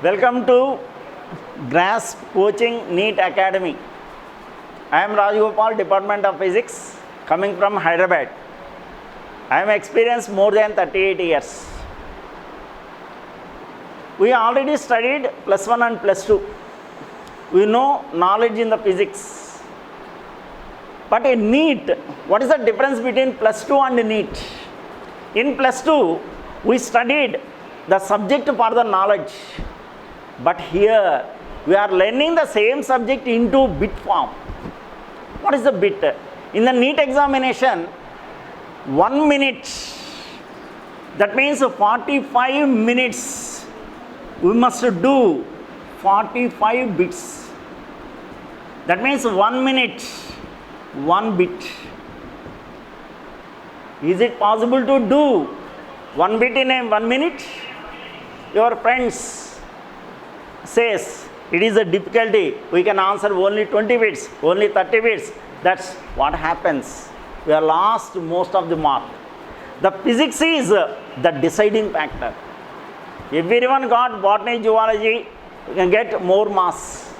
Welcome to GRASP Coaching NEET Academy. I am Rajgopal, Department of Physics, coming from Hyderabad. I am experienced more than 38 years. We already studied plus 1 and plus 2. We know knowledge in the physics. But in NEET, what is the difference between plus 2 and NEET? In plus 2, we studied the subject for the knowledge. But here, we are learning the same subject into bit form. What is the bit? In the NEET examination, 1 minute, that means 45 minutes, we must do 45 bits. That means 1 minute, 1 bit. Is it possible to do 1 bit in 1 minute? Your friends says it is a difficulty. We can answer only 20 bits, only 30 bits. That's what happens. We are lost most of the mark. The physics is the deciding factor. If everyone got botany, zoology, you can get more marks.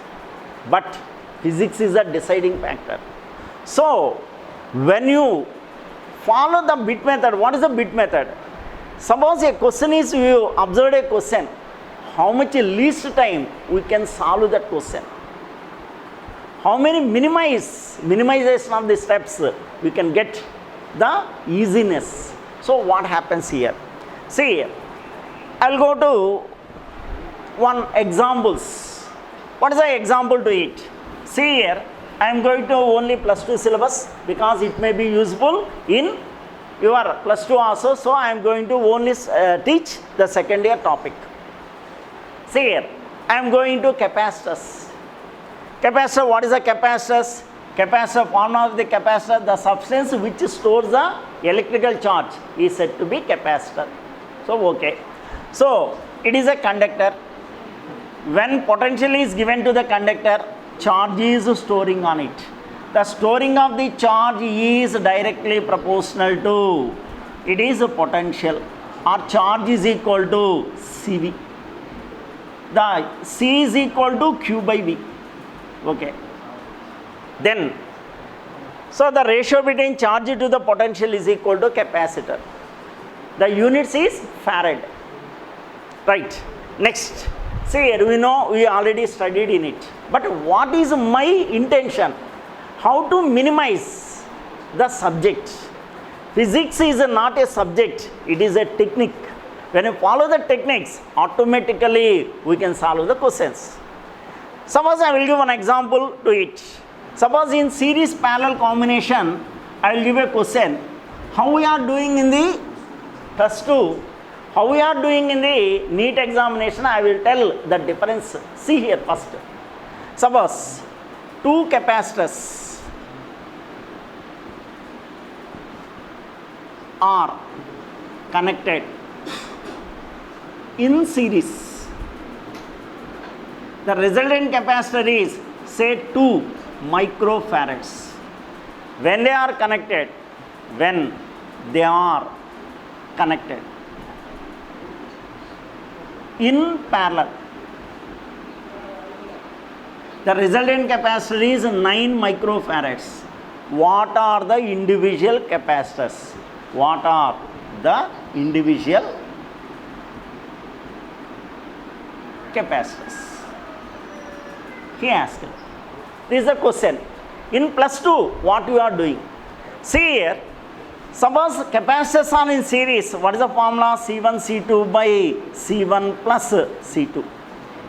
But physics is a deciding factor. So, when you follow the bit method, what is the bit method? Suppose a question is, you observe a question, how much least time we can solve that question? How many minimization of the steps we can get the easiness? So what happens here? See, I will go to one examples. What is the example to it? See here, I am going to only plus 2 syllabus because it may be useful in your plus 2 also. So I am going to only teach the second year topic. See here, I am going to capacitors. Capacitor, what is a capacitors? Capacitor, formula of the capacitor, the substance which stores the electrical charge is said to be capacitor. So, okay. So, it is a conductor. When potential is given to the conductor, charge is storing on it. The storing of the charge is directly proportional to, it is a potential, or charge is equal to CV. The C is equal to Q by V. Okay. Then, so the ratio between charge to the potential is equal to capacitor. The units is farad. Right. Next. See here, we know we already studied in it. But what is my intention? How to minimize the subject? Physics is not a subject, it is a technique. When you follow the techniques, automatically we can solve the questions. Suppose I will give an example to it. Suppose in series parallel combination, I will give a question. How we are doing in the plus 2, how we are doing in the NEET examination, I will tell the difference. See here first. Suppose 2 capacitors are connected in series. The resultant capacitor is, say, 2 microfarads. When they are connected, in parallel, the resultant capacitor is 9 microfarads. What are the individual capacitors? What are the individual capacitors? He asked. This is the question. In plus 2, what you are doing? See here, suppose capacitors are in series. What is the formula? C1 C2 by C1 plus C2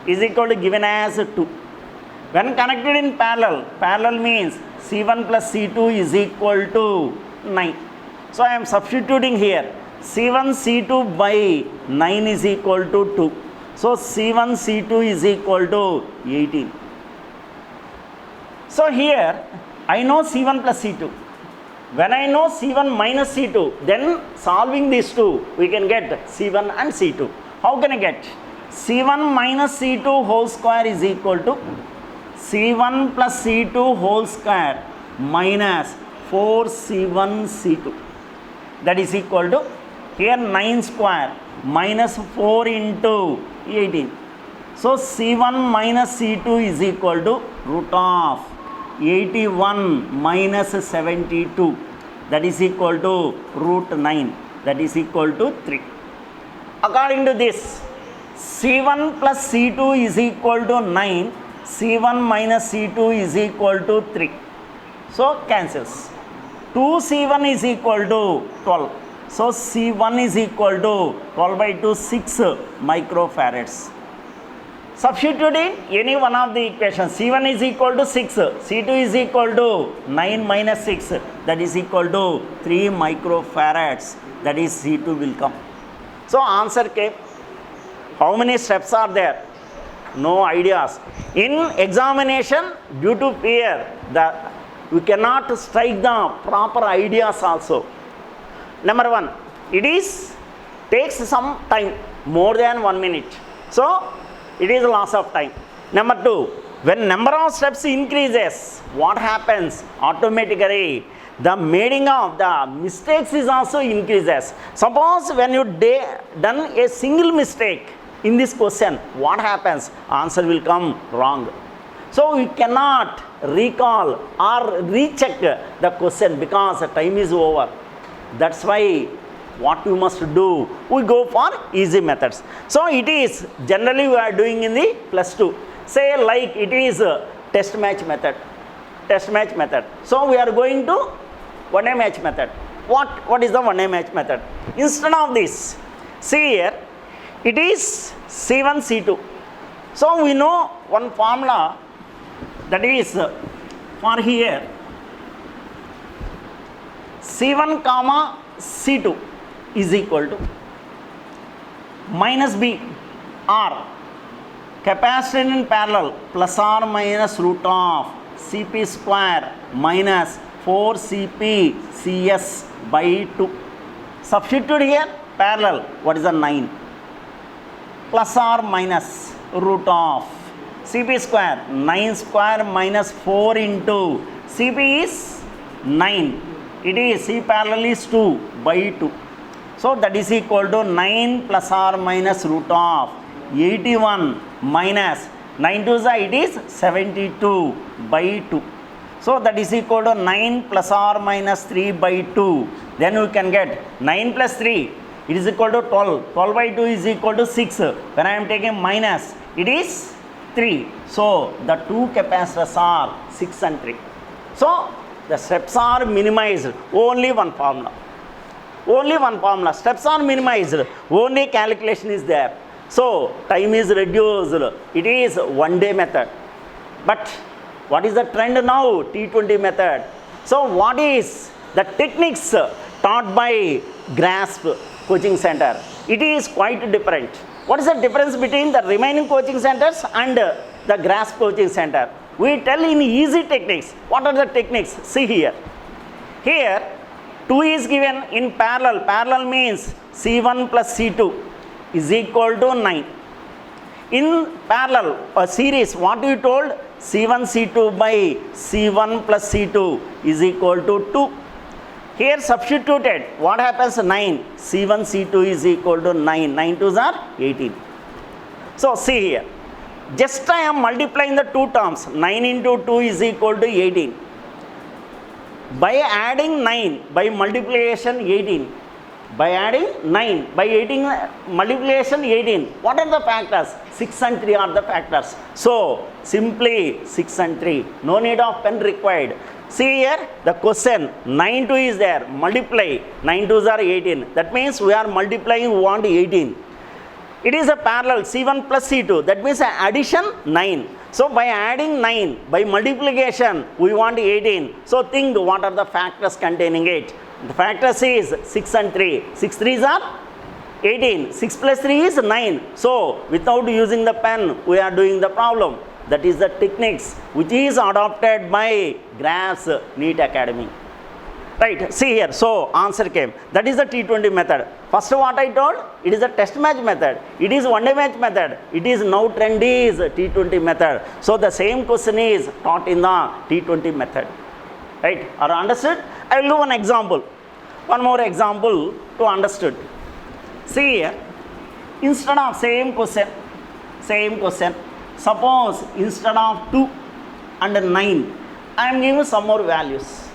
is equal to given as 2. When connected in parallel means C1 plus C2 is equal to 9. So I am substituting here. C1 C2 by 9 is equal to 2. So C1 C2 is equal to 18. So here, I know C1 plus C2. When I know C1 minus C2, then solving these two, we can get C1 and C2. How can I get? C1 minus C2 whole square is equal to C1 plus C2 whole square minus 4C1 C2. That is equal to, here 9 square minus 4 into 18. So C1 minus C2 is equal to root of 81 minus 72, that is equal to root 9, that is equal to 3. According to this, C1 plus C2 is equal to 9, C1 minus C2 is equal to 3. So cancels. 2C1 is equal to 12. So C1 is equal to 12 by 2, 6 microfarads. Substitute in any one of the equations. C1 is equal to 6, C2 is equal to 9 minus 6, that is equal to 3 microfarads, that is C2 will come. So answer came. How many steps are there? No ideas. In examination, due to fear, we cannot strike the proper ideas also. Number 1, it takes some time, more than 1 minute. So it is loss of time. Number 2, when number of steps increases, what happens? Automatically the making of the mistakes is also increases. Suppose when you done a single mistake in this question, what happens? Answer will come wrong. So we cannot recall or recheck the question because the time is over. That's why what we must do, we go for easy methods. So it is generally we are doing in the plus 2. Say like it is a test match method. So we are going to one-way match method. What is the one-way match method? Instead of this, see here, it is C1, C2. So we know one formula, that is for here C1 comma C2 is equal to minus B R capacitance in parallel plus or minus root of Cp square minus 4Cp Cs by 2. Substitute here parallel, what is the 9 plus or minus root of Cp square, 9 square minus 4 into Cp is 9. It is C parallel is 2 by 2. So that is equal to 9 plus or minus root of 81 minus 9 to the it is 72 by 2. So that is equal to 9 plus or minus 3 by 2. Then we can get 9 plus 3, it is equal to 12. 12 by 2 is equal to 6. When I am taking minus, it is 3. So the two capacitors are 6 and 3. So the steps are minimized. Only one formula. Steps are minimized. Only calculation is there. So time is reduced. It is one-day method. But what is the trend now? T20 method. So what is the techniques taught by GRASP coaching center? It is quite different. What is the difference between the remaining coaching centers and the GRASP coaching center? We tell in easy techniques. What are the techniques? See here. Here 2 is given in parallel. Parallel means C1 plus C2 is equal to 9. In parallel or series, what we told? C1 C2 by C1 plus C2 is equal to 2. Here substituted, what happens? 9. C1 C2 is equal to 9. 9 2s are 18. So see here. Just I am multiplying the two terms. 9 into 2 is equal to 18. By adding 9, by multiplication 18. By adding 9, by 18, multiplication 18. What are the factors? 6 and 3 are the factors. So simply 6 and 3. No need of pen required. See here, the question 9 2 is there. Multiply. 9 2s are 18. That means we are multiplying, we want 18. It is a parallel C1 plus C2. That means addition 9. So by adding 9, by multiplication, we want 18. So think what are the factors containing it. The factors is 6 and 3. 6 3s are 18. 6 plus 3 is 9. So without using the pen, we are doing the problem. That is the techniques which is adopted by GRASP NEET Academy. Right, see here, so answer came. That is the T20 method. First what I told, it is a test match method. It is one-day match method. It is now trend is T20 method. So the same question is taught in the T20 method. Right, are understood? I will do one example. One more example to understood. See here, instead of same question, Same question. Suppose instead of 2 and 9, I am giving some more values.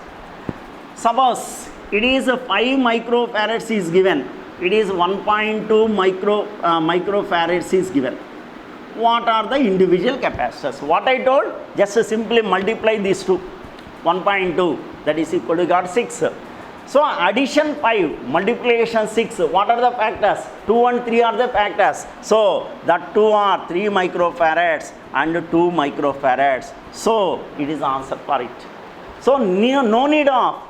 Suppose it is 5 microfarads is given. It is 1.2 microfarads is given. What are the individual capacitors? What I told, just simply multiply these two. 1.2, that is equal to got 6. So addition 5, multiplication 6. What are the factors? 2 and 3 are the factors. So that 2 are 3 microfarads and 2 microfarads. So it is answer for it. So no need of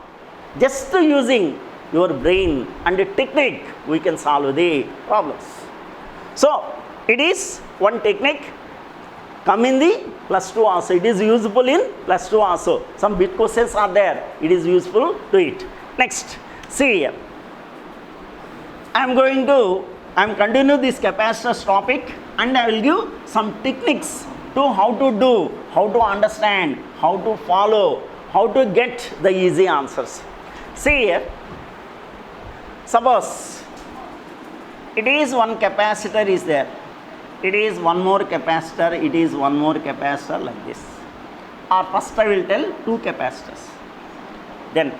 just using your brain and the technique, we can solve the problems. So it is one technique. Come in the plus 2 also. It is useful in plus 2 also. Some bit questions are there. It is useful to it. Next, see here. I am continue this capacitors topic, and I will give some techniques to how to do, how to understand, how to follow, how to get the easy answers. See here. Suppose it is one capacitor is there. It is one more capacitor, it is one more capacitor like this. Or first I will tell 2 capacitors. Then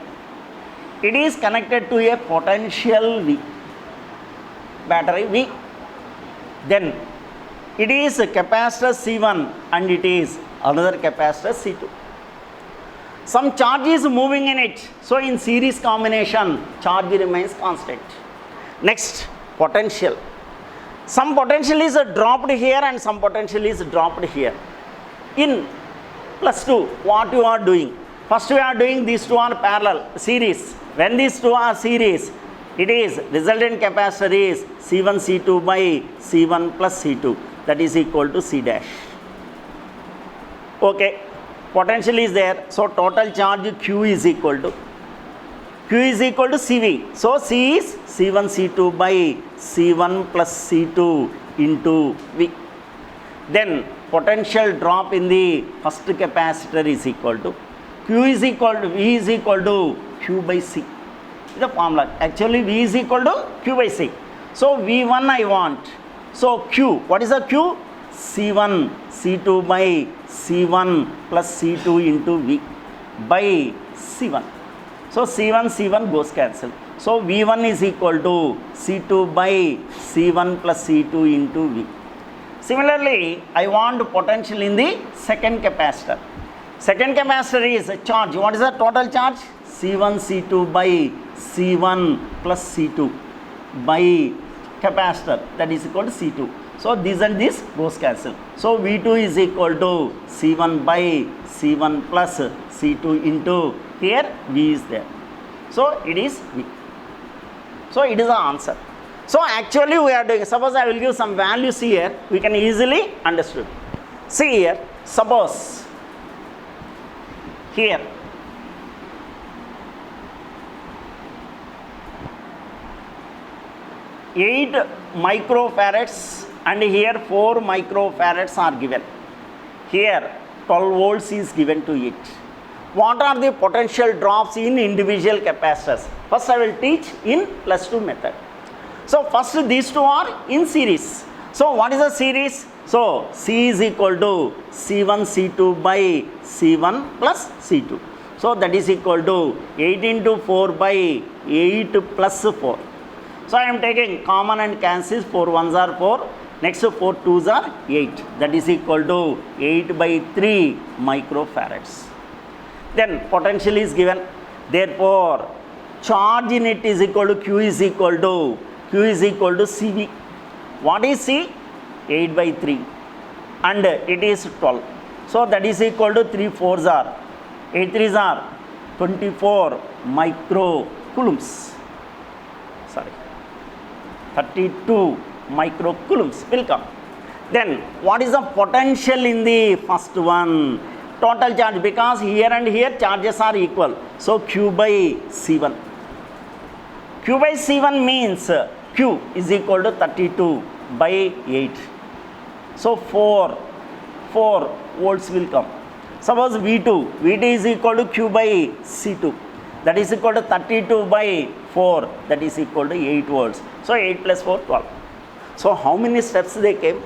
it is connected to a potential V, battery V. Then it is a capacitor C1 and it is another capacitor C2. Some charge is moving in it. So in series combination, charge remains constant. Next, potential. Some potential is dropped here and some potential is dropped here. In plus 2, what you are doing? First we are doing these two are parallel, series. When these two are series, it is resultant capacitor is C1 C2 by C1 plus C2. That is equal to C dash. Okay. Potential is there. So total charge Q is equal to CV. So C is C1 C2 by C1 plus C2 into V. Then potential drop in the first capacitor is equal to V is equal to Q by C. The formula. Actually V is equal to Q by C. So V1 I want. So Q. What is the Q? C1 C2 by C1 plus C2 into V by C1. So C1 goes cancel. So V1 is equal to C2 by C1 plus C2 into V. Similarly, I want potential in the second capacitor. Second capacitor is a charge. What is the total charge? C1 C2 by C1 plus C2 by capacitor, that is equal to C2. So this and this goes cancel. So V2 is equal to C1 by C1 plus C2 into here V is there. So it is V. So it is the answer. So actually we are doing, suppose I will give some values here, we can easily understood. See here, suppose here eight microfarads and here 4 microfarads are given. Here 12 volts is given to it. What are the potential drops in individual capacitors? First I will teach in plus 2 method. So first these two are in series. So what is the series? So C is equal to C1 C2 by C1 plus C2. So that is equal to 8 into 4 by 8 plus 4. So I am taking common and cancels. 4 ones are 4. Next 4 twos are 8. That is equal to 8 by 3 microfarads. Then potential is given. Therefore charge in it is equal to Q is equal to CV. What is C? 8 by 3 and it is 12. So that is equal to 3 4s are 8 3s are 24 microcoulombs. Sorry, 32 microcoulombs will come. Then what is the potential in the first one? Total charge, because here and here charges are equal. So Q by C1. Q by C1 means Q is equal to 32 by 8. So 4 volts will come. Suppose V2 is equal to Q by C2. That is equal to 32 by 4. That is equal to 8 volts. So 8 plus 4, 12. So how many steps they came?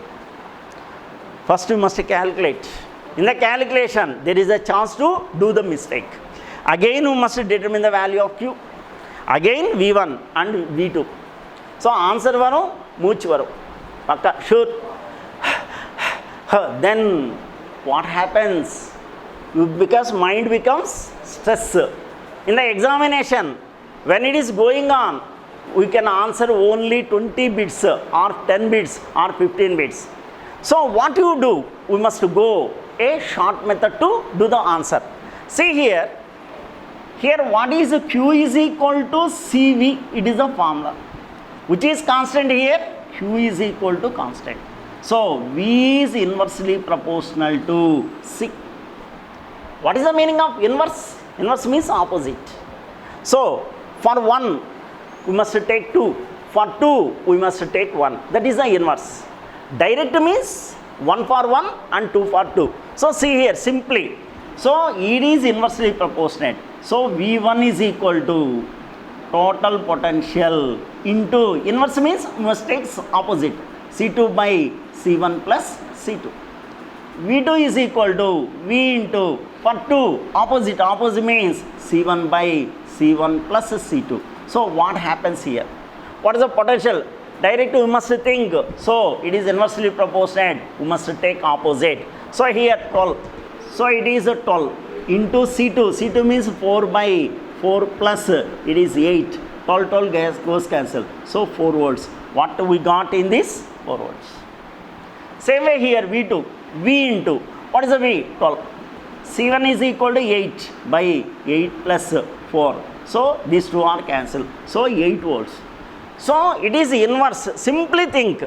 First you must calculate. In the calculation, there is a chance to do the mistake. Again you must determine the value of Q. Again V1 and V2. So answer varu, mooch varu. Pakka, sure. Then what happens? Because mind becomes stress. In the examination, when it is going on, we can answer only 20 bits or 10 bits or 15 bits. So what you do? We must go a short method to do the answer. See here. Here what is Q is equal to CV. It is a formula. Which is constant here? Q is equal to constant. So V is inversely proportional to C. What is the meaning of inverse? Inverse means opposite. So for 1 we must take 2. For 2 we must take 1. That is the inverse. Direct means 1 for 1 and 2 for 2. So see here simply. So it is inversely proportionate. So V1 is equal to total potential into inverse means we must take opposite. C2 by C1 plus C2. V2 is equal to V into for 2 opposite means C1 by C1 plus C2. So what happens here? What is the potential? Direct we must think. So it is inversely proportionate. We must take opposite. So here 12. So it is 12 into C2. C2 means 4 by 4 plus it is 8. 12 goes cancel. So 4 volts. What we got in this? 4 volts. Same way here V2. V into what is the V? 12. C1 is equal to 8 by 8 plus 4. So these two are cancelled. So 8 volts. So it is inverse. Simply think.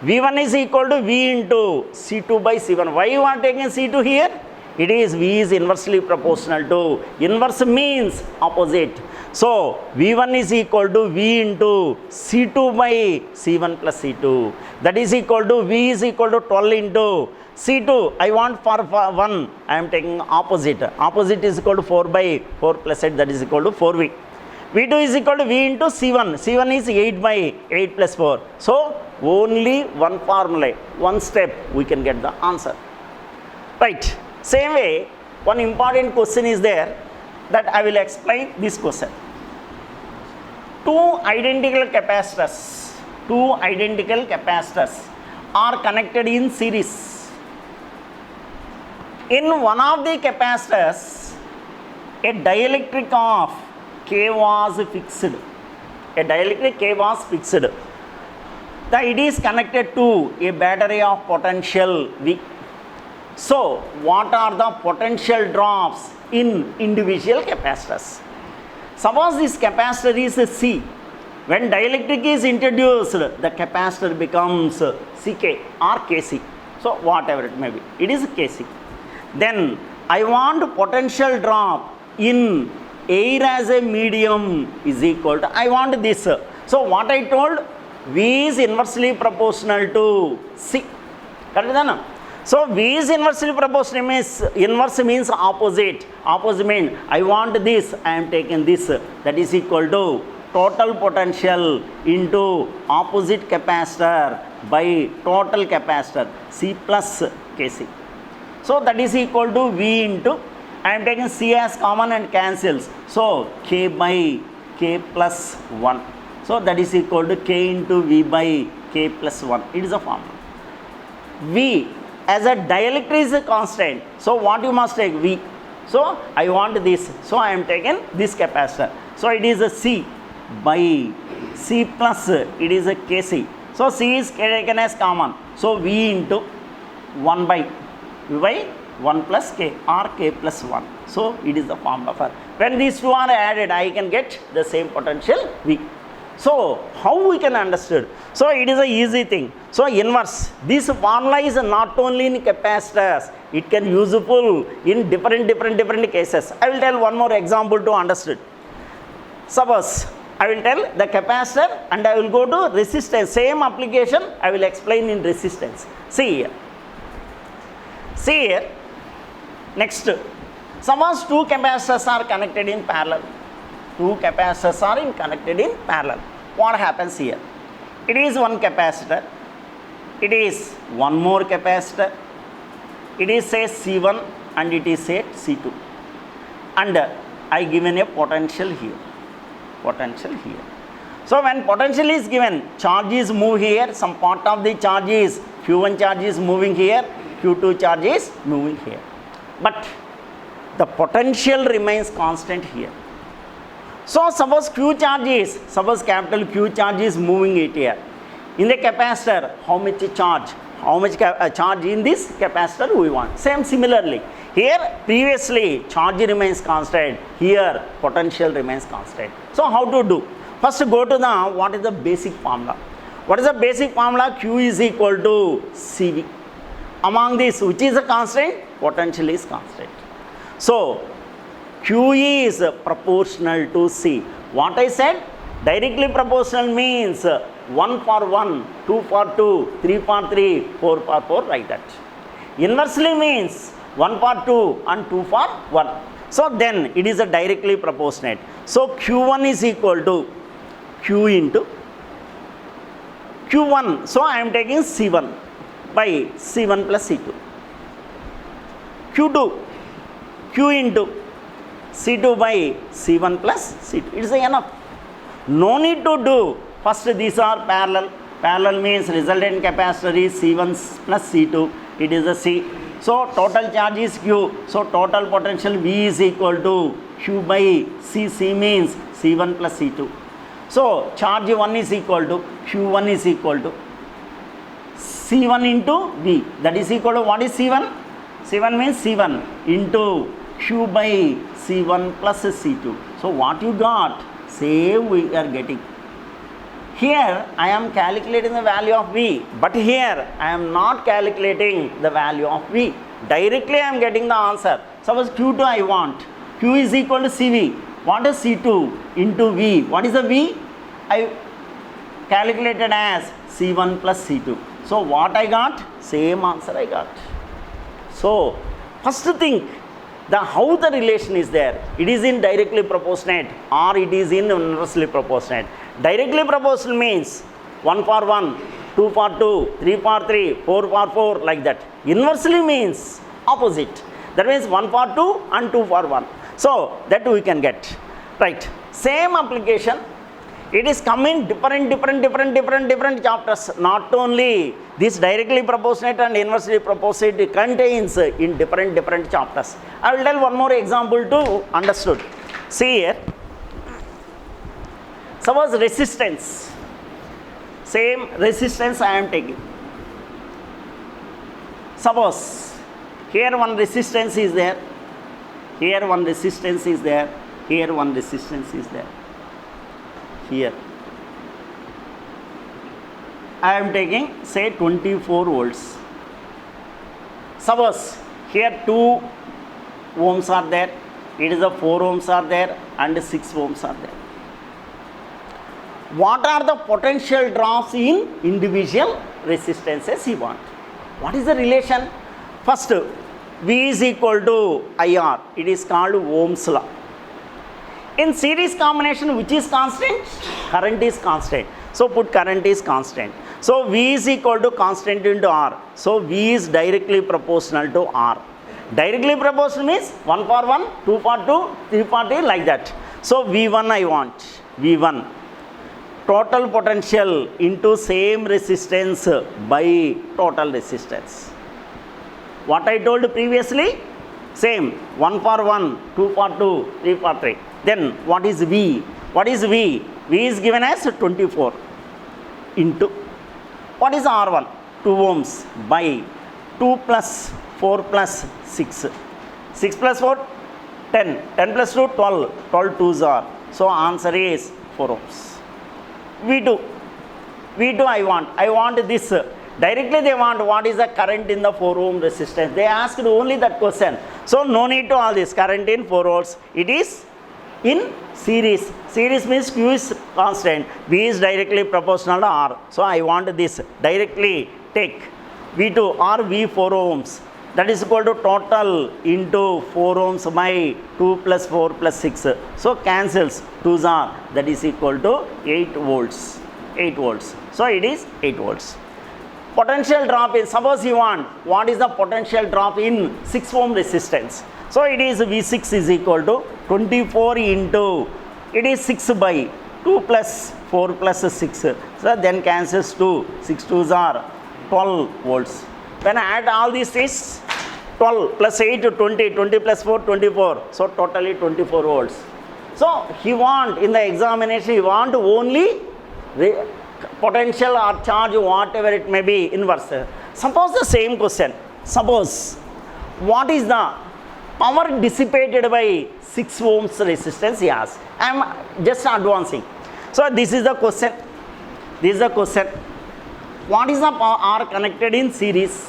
V1 is equal to V into C2 by C1. Why you are taking C2 here? It is V is inversely proportional to. Inverse means opposite. So V1 is equal to V into C2 by C1 plus C2. That is equal to V is equal to 12 into C2. I want for 1. I am taking opposite. Opposite is equal to 4 by 4 plus 8. That is equal to 4V. V2 is equal to V into C1. C1 is 8 by 8 plus 4. So only one formula, one step we can get the answer. Right. Same way, one important question is there that I will explain this question. Two identical capacitors are connected in series. In one of the capacitors, a dielectric of K was fixed. A dielectric K was fixed. It is connected to a battery of potential V. So, what are the potential drops in individual capacitors? Suppose this capacitor is C. When dielectric is introduced, the capacitor becomes CK or KC. So, whatever it may be, it is KC. Then, I want potential drop in air as a medium is equal to, I want this. So, what I told, V is inversely proportional to C. Correct? So V is inversely proportional means inverse means opposite. Opposite means I want this, I am taking this. That is equal to total potential into opposite capacitor by total capacitor C plus KC. So that is equal to V into, I am taking C as common and cancels. So K by K plus 1. So that is equal to K into V by K plus 1. It is a formula. V as a dielectric is a constant. So what you must take? V. So I want this. So I am taking this capacitor. So it is a C by C plus it is a KC. So C is taken as common. So V into 1 by V by 1 plus K or K plus 1. So it is the formula for. When these two are added, I can get the same potential V. So how we can understand? So it is a easy thing. So inverse. This formula is not only in capacitors. It can useful in different cases. I will tell one more example to understand. Suppose I will tell the capacitor and I will go to resistance. Same application I will explain in resistance. See here. See here. Next. Suppose two capacitors are connected in parallel. Two capacitors are connected in parallel. What happens here? It is one capacitor. It is one more capacitor. it is say C1 and it is say C2, and I given a potential here, So when potential is given, charges move here, some part of the charge is, Q1 charge is moving here, Q2 charge is moving here, but the potential remains constant here. So suppose capital Q charge is moving it here. In the capacitor, how much charge in this capacitor we want. Same similarly, here previously charge remains constant, here potential remains constant. So how to do? First go to the, what is the basic formula? What is the basic formula? Q is equal to CV. Among these, which is a constant? Potential is constant. So Q is proportional to C. What I said? Directly proportional means 1 for 1, 2 for 2, 3 for 3, 4 for 4, like that. Inversely means 1 for 2 and 2 for 1. So then it is a directly proportionate. So Q1 is equal to Q into Q1. So I am taking C1 by C1 plus C2. Q2, Q into C2 by C1 plus C2. It is enough. No need to do. First these are parallel. Parallel means resultant capacitor is C1 plus C2. It is a C. So total charge is Q. So total potential V is equal to Q by C. C means C1 plus C2. So charge 1 is equal to Q1 is equal to C1 into V. That is equal to, what is C1? C1 means C1 into Q by C1 plus C2. So what you got? Same we are getting. Here I am calculating the value of V, but here I am not calculating the value of V. Directly I am getting the answer. Suppose Q2 I want. Q is equal to CV. What is C2 into V? What is the V? I calculated as C1 plus C2. So what I got? Same answer I got. So first thing, how the relation is there. It is in directly proportionate or it is in inversely proportionate. Directly proportional means 1 for 1, 2 for 2, 3 for 3, 4 for 4, like that. Inversely means opposite. That means 1 for 2 and 2 for 1. So that we can get. Right. Same application. It is coming different chapters. Not only this directly proportionate and inversely proportionate contains in different chapters. I will tell one more example to understood. See here. Suppose resistance. Same resistance I am taking. Suppose here one resistance is there. Here one resistance is there. Here one resistance is there. Here I am taking say 24 volts. Suppose here 2 ohms are there, it is a 4 ohms are there and 6 ohms are there. What are the potential drops in individual resistances you want? What is the relation? First, V is equal to IR. It is called Ohm's law. In series combination, which is constant? Current is constant. So put current is constant. So V is equal to constant into R. So V is directly proportional to R. Directly proportional means 1 for 1, 2 for 2, 3 for 3, like that. So V1 I want. V1. Total potential into same resistance by total resistance. What I told previously? Same. 1 for 1, 2 for 2, 3 for 3. Then what is V? What is V? V is given as 24 into, what is R1? 2 ohms by 2 plus 4 plus 6. 6 plus 4, 10. 10 plus 2, 12. 12 2s are. So answer is 4 ohms. V2. V2 I want this. Directly they want what is the current in the 4 ohm resistance. They asked only that question. So no need to all this. Current in 4 volts. It is in series. Series means Q is constant. V is directly proportional to R. So I want this. Directly take V2 or V 4 ohms. That is equal to total into 4 ohms by 2 plus 4 plus 6. So cancels. 2s are. That is equal to 8 volts. 8 volts. So it is 8 volts. Potential drop is, suppose you want, what is the potential drop in 6 ohm resistance? So it is V6 is equal to 24 into, it is 6 by 2 plus 4 plus 6. So then cancels 2, 6 2s are 12 volts. When I add all these things, 12 plus 8 to 20, 20 plus 4, 24. So totally 24 volts. So he want, in the examination, he want only potential or charge, whatever it may be, inverse. Suppose the same question. Suppose, what is the power dissipated by 6 ohms resistance? Yes, I am just advancing. So this is the question. This is the question. What is the power are connected in series?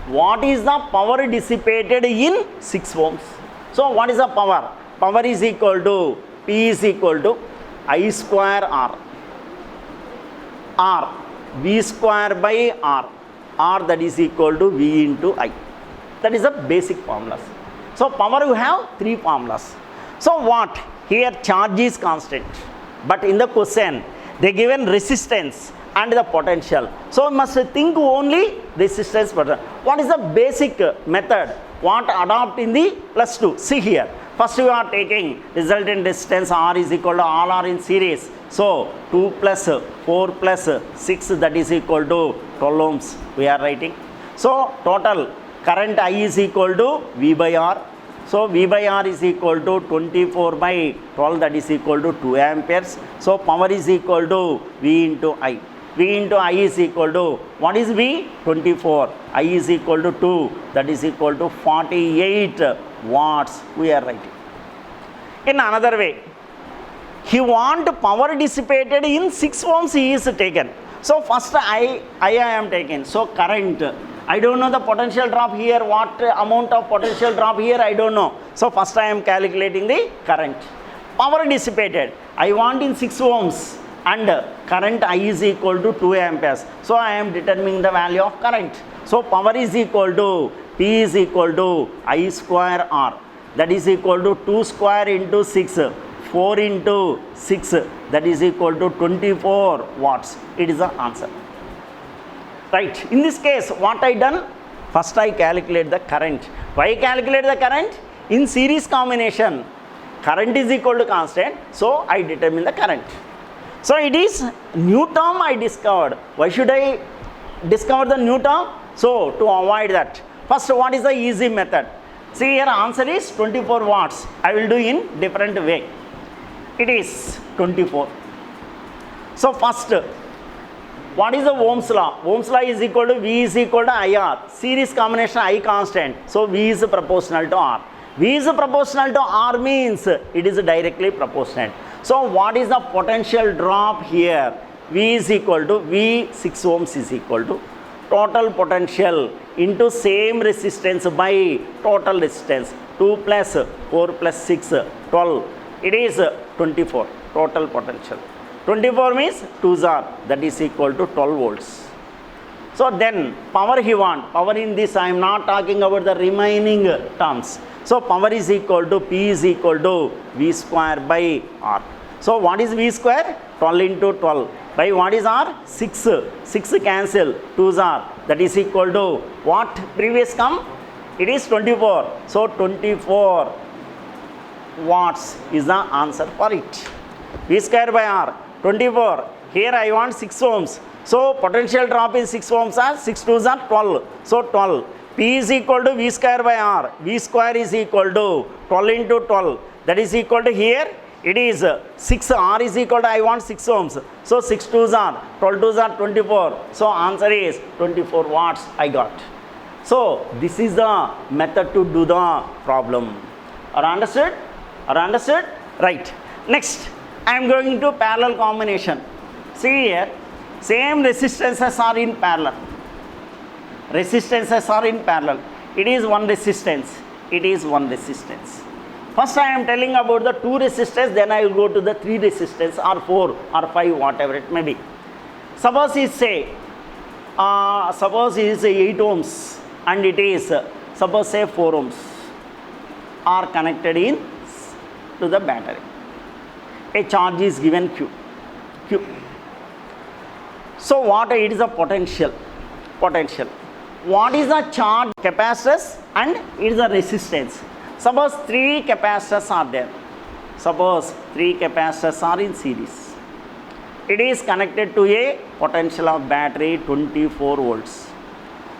What is the power dissipated in 6 ohms? So what is the power? Power is equal to, P is equal to I square R. R, V square by R. R, that is equal to V into I. That is the basic formulas. So power, you have 3 formulas. So what? Here charge is constant. But in the question, they given resistance and the potential. So you must think only resistance. What is the basic method? What adopt in the plus 2? See here. First you are taking resultant resistance R is equal to all are in series. So 2 plus 4 plus 6, that is equal to 12 ohms we are writing. So total current I is equal to V by R. So V by R is equal to 24 by 12, that is equal to 2 amperes. So power is equal to V into I. V into I is equal to, what is V? 24. I is equal to 2, that is equal to 48 watts we are writing. In another way, he want power dissipated in 6 ohms he is taken. So first I am taken. So current, I don't know the potential drop here, what amount of potential drop here, I don't know. So first I am calculating the current. Power dissipated, I want in 6 ohms and current I is equal to 2 amperes. So I am determining the value of current. So power is equal to, P is equal to I square R. That is equal to 2 square into 6. 4 into 6, that is equal to 24 watts. It is the answer. Right. In this case, what I done? First I calculate the current. Why calculate the current? In series combination, current is equal to constant. So I determine the current. So it is new term I discovered. Why should I discover the new term? So to avoid that, first what is the easy method? See here answer is 24 watts. I will do in different way. It is 24. So first, what is the Ohm's law? Ohm's law is equal to V is equal to IR. Series combination I constant. So V is proportional to R. V is proportional to R means it is directly proportional. So what is the potential drop here? V is equal to V 6 ohms is equal to total potential into same resistance by total resistance. 2 plus 4 plus 6, 12. It is 24 total potential. 24 means 2s are, that is equal to 12 volts. So then power he want. Power in this I am not talking about the remaining terms. So power is equal to P is equal to V square by R. So what is V square? 12 into 12 by what is R? 6. 6 cancel, 2s are, that is equal to what previous come? It is 24. So 24 watts is the answer for it. V square by R, 24. Here I want 6 ohms. So potential drop in 6 ohms are 6 2s are 12. So 12. P is equal to V square by R. V square is equal to 12 into 12. That is equal to here. It is 6. R is equal to I want 6 ohms. So 6 2s are 12 2s are 24. So answer is 24 watts I got. So this is the method to do the problem. Are understood? Are understood? Right. Next, I am going to parallel combination. See here, same resistances are in parallel. Resistances are in parallel. It is one resistance. It is one resistance. First I am telling about the 2 resistors, then I will go to the 3 resistors or 4 or 5, whatever it may be. Suppose is say, suppose is 8 ohms and it is, suppose say 4 ohms are connected in to the battery. A charge is given Q. So what it is a potential? potential. What is the charge? Capacitors and it is the resistance. Suppose 3 capacitors are there. Suppose 3 capacitors are in series. It is connected to a potential of battery 24 volts.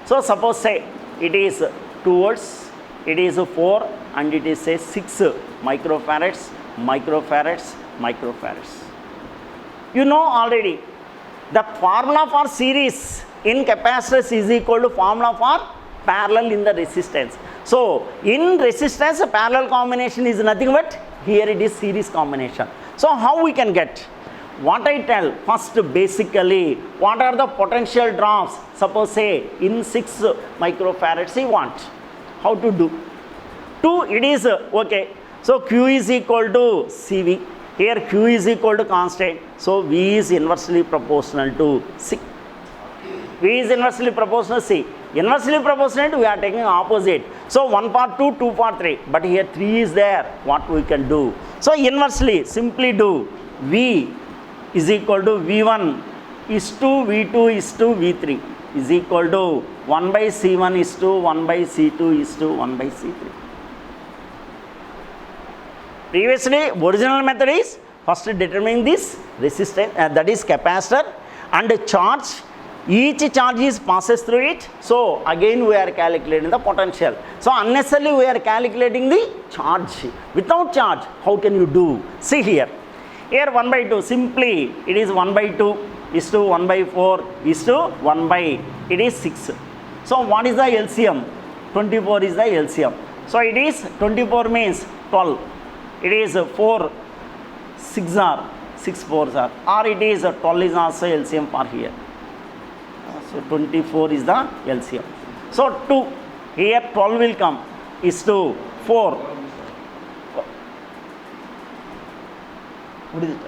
So suppose say it is 2 volts, it is 4 and it is say 6 microfarads, microfarads. You know already the formula for series in capacitors is equal to formula for parallel in the resistance. So in resistance parallel combination is nothing but here it is series combination. So how we can get? What I tell first, basically what are the potential drops? Suppose say in 6 microfarads you want. How to do? 2 it is okay. So Q is equal to CV. Here Q is equal to constant. So V is inversely proportional to C. V is inversely proportional to C. Inversely proportional we are taking opposite. So 1 for 2, 2 for 3. But here 3 is there. What we can do? So inversely simply do V is equal to V1 is to V2 is to V3 is equal to 1 by C1 is to 1 by C2 is to 1 by C3. Previously original method is first determining this resistance that is capacitor and charge. Each charge is passes through it. So again we are calculating the potential. So unnecessarily we are calculating the charge. Without charge how can you do? See here. Here 1 by 2 simply it is 1 by 2 is to 1 by 4 is to 1 by it is 6. So what is the LCM? 24 is the LCM. So it is 24 means 12. It is 4 6 are 6 4s are or it is 12 is also LCM for here. So 24 is the LCM. So 2 here 12 will come is to 4. What is it?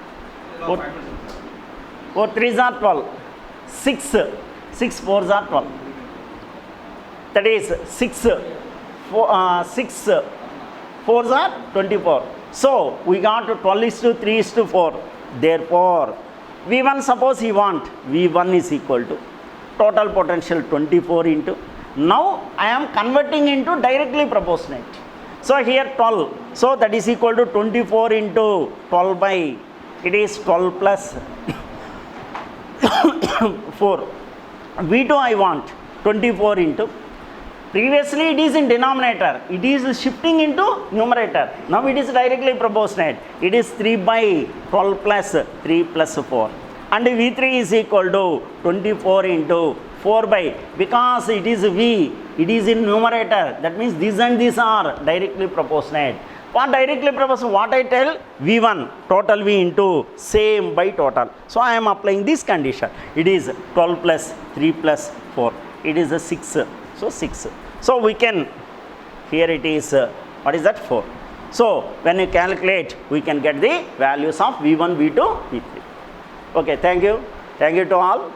4 3s are 12. 6 4s are 12. That is 6 4s are 24. So we got 12 is to 3 is to 4. Therefore V1 suppose you want V1 is equal to total potential 24 into. Now I am converting into directly proportionate. So here 12. So that is equal to 24 into 12 by it is 12 plus 4. V2 I want 24 into. Previously it is in denominator. It is shifting into numerator. Now it is directly proportionate. It is 3 by 12 plus 3 plus 4. And V3 is equal to 24 into 4 by, because it is V, it is in numerator. That means these and these are directly proportionate. For directly proportional, what I tell? V1 total V into same by total. So I am applying this condition. It is 12 plus 3 plus 4. It is a 6. So 6. So we can, here it is, what is that? 4. So when you calculate, we can get the values of V1, V2, V3. Okay, thank you. Thank you to all.